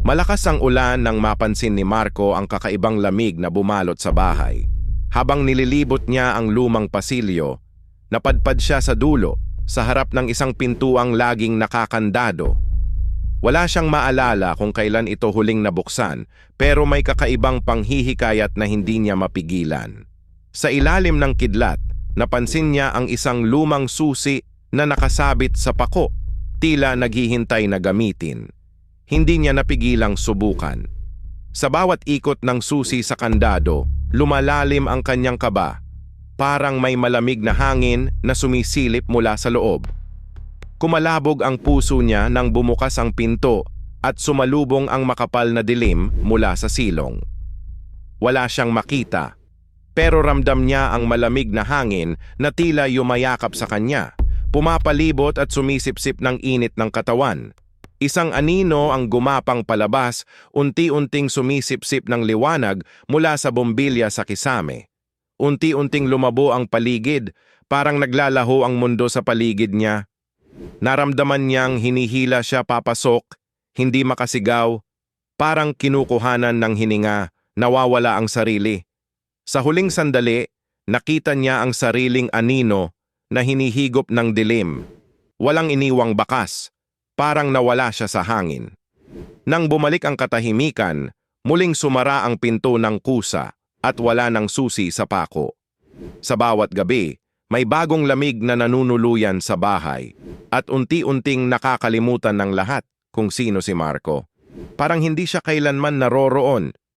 Malakas ang ulan nang mapansin ni Marco ang kakaibang lamig na bumalot sa bahay. Habang nililibot niya ang lumang pasilyo, napadpad siya sa dulo, sa harap ng isang pintuang laging nakakandado. Wala siyang maalala kung kailan ito huling nabuksan, pero may kakaibang panghihikayat na hindi niya mapigilan. Sa ilalim ng kidlat, napansin niya ang isang lumang susi na nakasabit sa pako, tila naghihintay na gamitin. Hindi niya napigilang subukan. Sa bawat ikot ng susi sa kandado, lumalalim ang kanyang kaba. Parang may malamig na hangin na sumisilip mula sa loob. Kumalabog ang puso niya nang bumukas ang pinto at sumalubong ang makapal na dilim mula sa silong. Wala siyang makita, pero ramdam niya ang malamig na hangin na tila yumayakap sa kanya, pumapalibot at sumisipsip ng init ng katawan. Isang anino ang gumapang palabas, unti-unting sumisipsip ng liwanag mula sa bombilya sa kisame. Unti-unting lumabo ang paligid, parang naglalaho ang mundo sa paligid niya. Naramdaman niyang hinihila siya papasok, hindi makasigaw, parang kinukuhanan ng hininga, nawawala ang sarili. Sa huling sandali, nakita niya ang sariling anino na hinihigop ng dilim. Walang iniwang bakas. Parang nawala siya sa hangin. Nang bumalik ang katahimikan, muling sumara ang pinto ng kusa at wala ng susi sa pako. Sa bawat gabi, may bagong lamig na nanunuluyan sa bahay at unti-unting nakakalimutan ng lahat kung sino si Marco. Parang hindi siya kailanman naroroon,